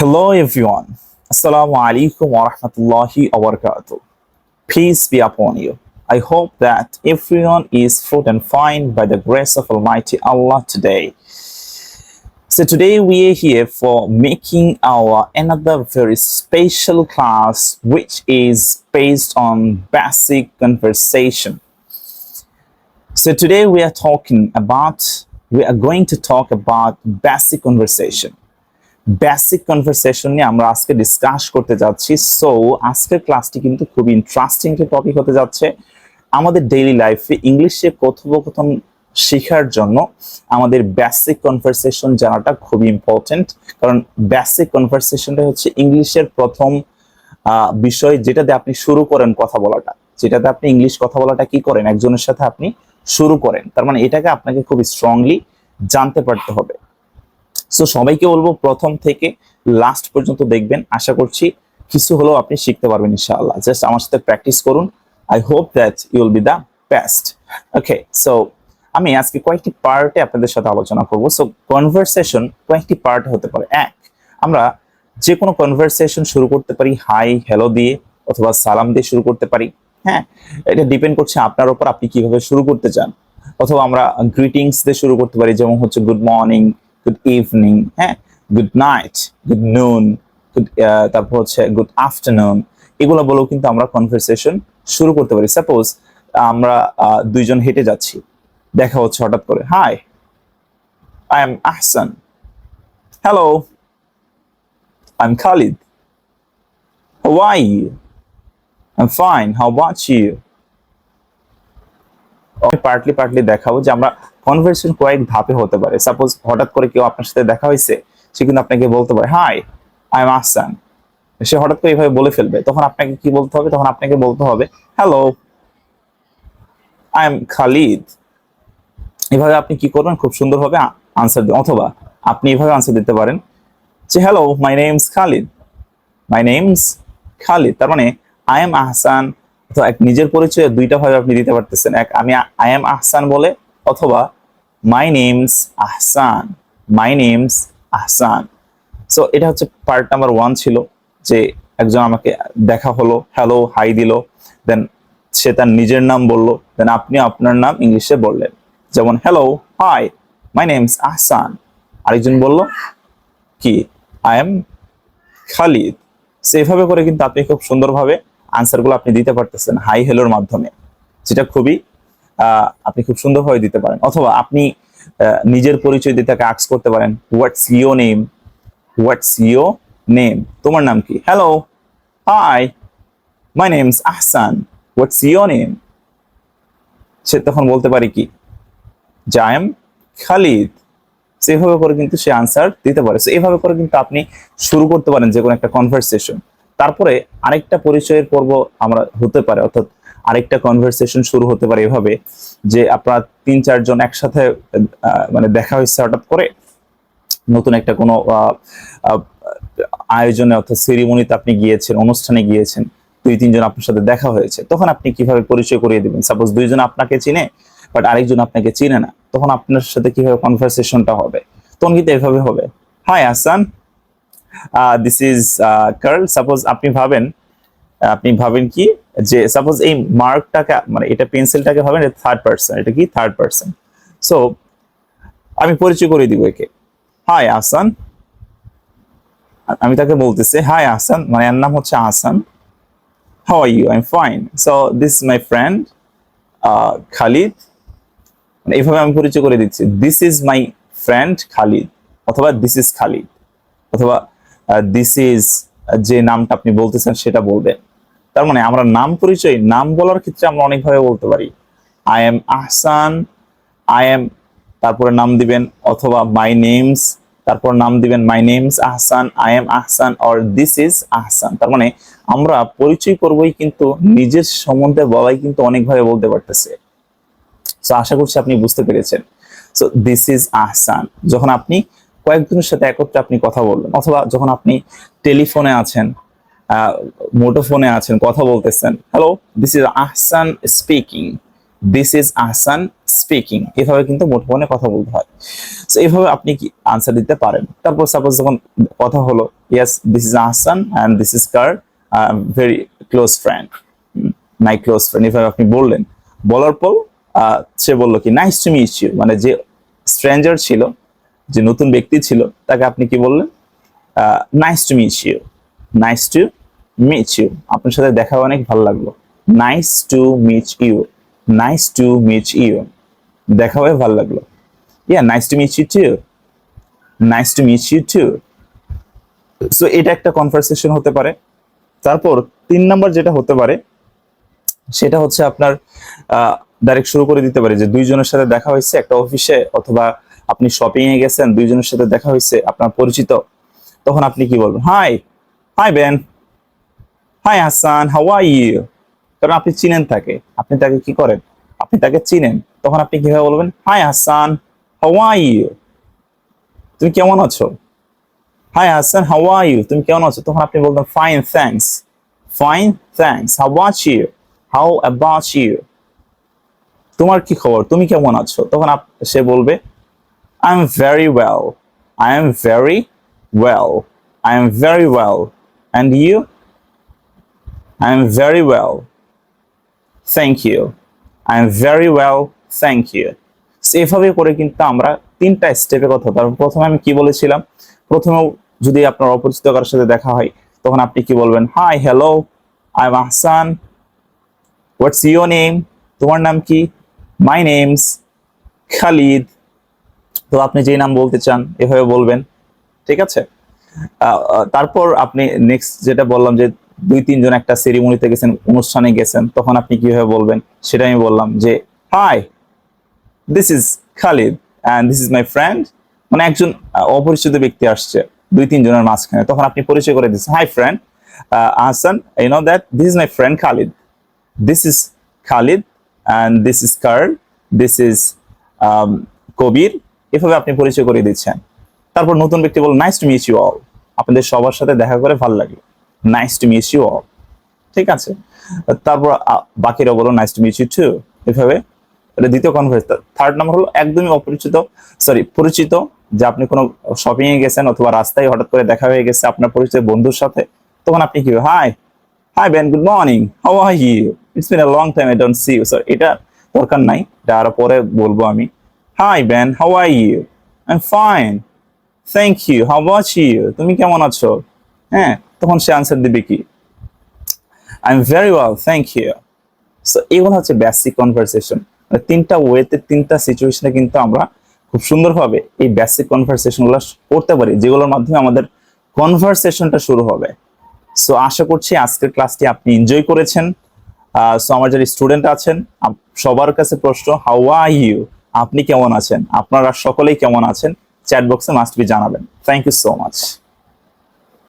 Hello everyone. Assalamu alaikum wa rahmatullahi wa barakatuh. Peace be upon you. I hope that everyone is fit and fine by the grace of Almighty Allah today. So today we are here for making our another very special class which is based on basic conversation. So today we are going to talk about basic conversation. Basic conversation নিয়ে আমরা আজকে discuss করতে যাচ্ছি। So আজকের ক্লাসটি কিন্তু খুবই interesting একটা টপিক হতে যাচ্ছে। আমাদের ডেইলি লাইফে ইংলিশে কথোপকথন শেখার জন্য আমাদের বেসিক কনভারসেশন জানাটা খুবই ইম্পর্টেন্ট, কারণ বেসিক কনভারসেশনটা হচ্ছে ইংলিশের প্রথম বিষয় যেটাতে আপনি শুরু করেন কথা বলাটা, যেটাতে আপনি ইংলিশ কথা বলাটা কি করেন, একজনের সাথে আপনি শুরু করেন। তার মানে এটাকে আপনাকে খুব স্ট্রংলি জানতে পারতে হবে। সো সবাইকে বলবো প্রথম থেকে লাস্ট পর্যন্ত দেখবেন, আশা করছি কিছু হলেও আপনি শিখতে পারবেন ইনশাআল্লাহ। জাস্ট আমার সাথে প্র্যাকটিস করুন। I hope that you will be the best. Okay, so আমি আজকে কয়েকটি পার্টে আপনাদের সাথে আলোচনা করব। সো কনভারসেশন কয়েকটি পার্ট হতে পারে। এক, আমরা যে কোনো কনভারসেশন শুরু করতে পারি হাই হ্যালো দিয়ে অথবা সালাম দিয়ে শুরু করতে পারি। হ্যাঁ, এটা ডিপেন্ড করছে আপনার উপর, আপনি কিভাবে শুরু করতে চান। অথবা আমরা গ্রিটিংস দিয়ে শুরু করতে পারি, যেমন হচ্ছে গুড মর্নিং, গুড ইভিনিং, হ্যাঁ, গুড নাইট, গুড নুন, তারপর হচ্ছে গুড আফটারনুন, এগুলো বলেও কিন্তু আমরা কনভারসেশন শুরু করতে পারি। সাপোজ আমরা দুইজন হেঁটে যাচ্ছি, দেখা হচ্ছে হঠাৎ করে, hi, I am Ahsan, hello, I am Khalid, how are you, I am fine, how about you. Partly দেখাবো যে আমরা কনভারসেশন কয়েক ধাপে হতে পারে। সাপোজ হঠাৎ করে কেউ আপনার সাথে দেখা হয়েছে, সে কিন্তু আপনাকে বলতে পারে হাই, আই এম আহসান। সে হঠাৎ করে এইভাবে বলে ফেলবে, তখন আপনাকে কি বলতে হবে? তখন আপনাকে বলতে হবে হ্যালো, আই এম খালিদ। এভাবে আপনি কি করবেন? খুব সুন্দরভাবে আনসার দিন। অথবা আপনি এভাবে আনসার দিতে পারেন যে hello, my name's Khalid, my name's Khalid. তার মানে আই এম আহসান, অথবা নিজের পরিচয় দুইটা ভাবে আপনি দিতে পারতেছেন। এক, আমি আই এম আহসান বলে, অথবা মাই নেমস আহসান, মাই নেমস আহসান। সো এটা হচ্ছে পার্ট নাম্বার 1 ছিল, যে একজন আমাকে দেখা হলো, হ্যালো হাই দিল, দেন সে তার নিজের নাম বললো, দেন আপনি আপনার নাম ইংলিশে বললেন, যেমন hello, hi, my name's Ahsan. আরেকজন বলল কি, আই এম খালিদ। সো এইভাবে করে কিন্তু আপনি খুব সুন্দরভাবে আনসারগুলো আপনি দিতে পারতেছেন হাই হ্যালোর মাধ্যমে, যেটা খুবই আপনি খুব সুন্দরভাবে দিতে পারেন। অথবা আপনি নিজের পরিচয় দিয়ে তাকে আস্ক করতে পারেন, what's your name, what's your name, তোমার নাম কি? Hello, hi, my name's Ahsan, what's your name. সে তখন বলতে পারে কি, যে আই এম খালিদ। সেভাবে করে কিন্তু সে আনসার দিতে পারে। সো এইভাবে করে কিন্তু আপনি শুরু করতে পারেন যে কোনো একটা কনভারসেশন। তারপরে আরেকটা পরিচয়ের পর্ব আমরা হতে পারে, অর্থাৎ আরেকটা কনভারসেশন শুরু হতে পারে এভাবে যে আপনারা 3-4 জন একসাথে মানে দেখা হয়েছে হঠাৎ করে, নতুন একটা কোনো আয়োজনে অর্থাৎ সেরিমনিতে আপনি গিয়েছেন, অনুষ্ঠানে গিয়েছেন, 2-3 জন আপনার সাথে দেখা হয়েছে। তখন আপনি কিভাবে পরিচয় করিয়ে দিবেন? সাপোজ 2 জন আপনাকে চিনে বাট আরেকজন আপনাকে চিনে না, তখন আপনার সাথে কিভাবে কনভারসেশনটা হবে? তখন কিন্তু এভাবে হবে, hi Ahsan, this is Carl. Suppose আপনি ভাবেন কি, যে সাপোজ এই মার্কটাকে মানে এটা পেন্সিলটাকে ভাবেন থার্ড পারসন, এটা কি থার্ড পারসন। সো আমি পরিচয় করে দিব একে, হাই আহসান। আমি তাকে বলতেছি হাই আহসান, মানে এর নাম হচ্ছে Ahsan, how are you, I am fine, so this is my friend Khalid. মানে এইভাবে আমি পরিচয় করে দিচ্ছি, this is my friend Khalid, অথবা দিস ইজ খালিদ, অথবা দিস ইজ যে নামটা আপনি বলতেছেন সেটা বলবেন। তার মানে আমরা নাম পরিচয়, নাম বলার ক্ষেত্রে আমরা অনেকভাবে বলতে পারি, I am Ahsan, I am, তারপরে নাম দিবেন, অথবা মাই নেমস, তারপর নাম দিবেন, মাই name's Ahsan, I am Ahsan, or this is Ahsan. তার মানে আমরা পরিচয় করবই, কিন্তু নিজের সম্বন্ধে বলাই কিন্তু অনেকভাবে বলতে পারতেছে। সো আশা করছি আপনি বুঝতে পেরেছেন। সো দিস ইজ আহসান যখন আপনি কয়েকজনের সাথে একত্রে আপনি কথা বলবেন, অথবা যখন আপনি টেলিফোনে আছেন, মুঠোফোনে আছেন, কথা বলতেছেন, hello, this is Ahsan speaking, this is Ahsan speaking, এভাবে কিন্তু মুঠোফোনে কথা বলতে হয়। সো এইভাবে আপনি কি আনসার দিতে পারেন। তারপর সাপোজ যখন কথা হলো, yes this is Ahsan and this is car very close friend, my close friend, এভাবে আপনি বললেন। বলার পর সে বললো কি নাইস টু মিট ইউ, মানে যে স্ট্রেঞ্জার ছিল, যে নতুন ব্যক্তি ছিল, তাকে আপনি কি বললেন, nice to meet you, nice to meet you, আপনার সাথে দেখা অনেক ভালো লাগলো। Nice to meet you, nice to meet you, দেখা হয়ে ভালো লাগলো। Yeah nice to meet you too, nice to meet you too. So এটা একটা কনভারসেশন হতে পারে। তারপর 3 নাম্বার যেটা হতে পারে সেটা হচ্ছে আপনার ডাইরেক্ট শুরু করে দিতে পারে যে দুইজনের সাথে দেখা হয়েছে একটা অফিসে, অথবা আপনি শপিং এ গেছেন, দুইজনের সাথে দেখা হয়েছে আপনার পরিচিত, তখন আপনি কি বলবেন, hi, hi Ben, hi Hasan, how are you. কারণ আপনি চিনেন তাকে, আপনি তাকে কি করেন, আপনি তাকে চিনেন, তখন আপনি কিভাবে বলবেন, hi Hasan, how are you, তুমি কেমন আছো। Hi Hasan, how are you, তুমি কেমন আছো, তখন আপনি বলবেন fine thanks, fine thanks, how about you, how about you, তোমার কি খবর, তুমি কেমন আছো, তখন সে বলবে I am very well, I am very well, I am very well, and you, I am very well, thank you, I am very well, thank you. এভাবে করে কিন্তু আমরা 3টা স্টেপে কথা। তারপর প্রথমে আমি কি বলেছিলাম, প্রথমে যদি আপনার অপরিচিত কারোর সাথে দেখা হয়, তখন আপনি কি বলবেন, hi hello, I am Ahsan, what's your name, তোমার নাম কি, মাই নেমস খালিদ, তো আপনি যেই নাম বলতে চান এভাবে বলবেন, ঠিক আছে। তারপর আপনি নেক্সট যেটা বললাম যে 2-3 জন একটা সেরিমনিতে গেছেন, অনুষ্ঠানে গেছেন, তখন আপনি কিভাবে বলবেন সেটা আমি বললাম যে hi, this is Khalid and this is my friend, মানে একজন অপরিচিত ব্যক্তি আসছে 2-3 জনের মাঝখানে, তখন আপনি পরিচয় করে দিচ্ছেন, hi friend Ahsan, you know that this is my friend Khalid, this is Khalid and this is Karl, this is Kabir, এভাবে আপনি পরিচয় করে দিচ্ছেন। তারপর নতুন ব্যক্তি বল nice to meet you all, আপনাদের সবার সাথে দেখা করে ভালো লাগলো, nice to meet you all, ঠিক আছে। তারপর বাকিরা বলো nice to meet you too, এভাবে। এটা দ্বিতীয় কনভারসেশন। 3rd নাম্বার হলো একদমই অপরিচিত, পরিচিত, যে আপনি কোনো শপিং এ গেছেন অথবা রাস্তায় হঠাৎ করে দেখা হয়ে গেছে আপনার পরিচিত বন্ধুর সাথে, তখন আপনি কি, hi, hi Ben, good morning, how are you, it's been a long time I don't see you. Sorry, এটা দরকার নাই, এটা আরো পরে বলবো আমি। Hi Ben, how are you, I am fine, thank you, how about you, তুমি কেমন আছো। হ্যাঁ, তখন সে আনসার দিবে কি, I am very well, thank you. So এগুলো হচ্ছে বেসিক কনভারসেশন। 3টা ওয়েতে 3টা সিচুয়েশনে কিন্তু আমরা খুব সুন্দরভাবে এই বেসিক কনভারসেশনগুলো করতে পারি, যেগুলোর মাধ্যমে আমাদের কনভারসেশনটা শুরু হবে। সো আশা করছি আজকের ক্লাসটি আপনি এনজয় করেছেন। সো আমার যারা স্টুডেন্ট আছেন সবার কাছে প্রশ্ন, হাউ আর ইউ, আপনি কেমন আছেন, আপনারা সকলেই কেমন আছেন, চ্যাট বক্সে মাস্ট বি জানাবেন। Thank you so much.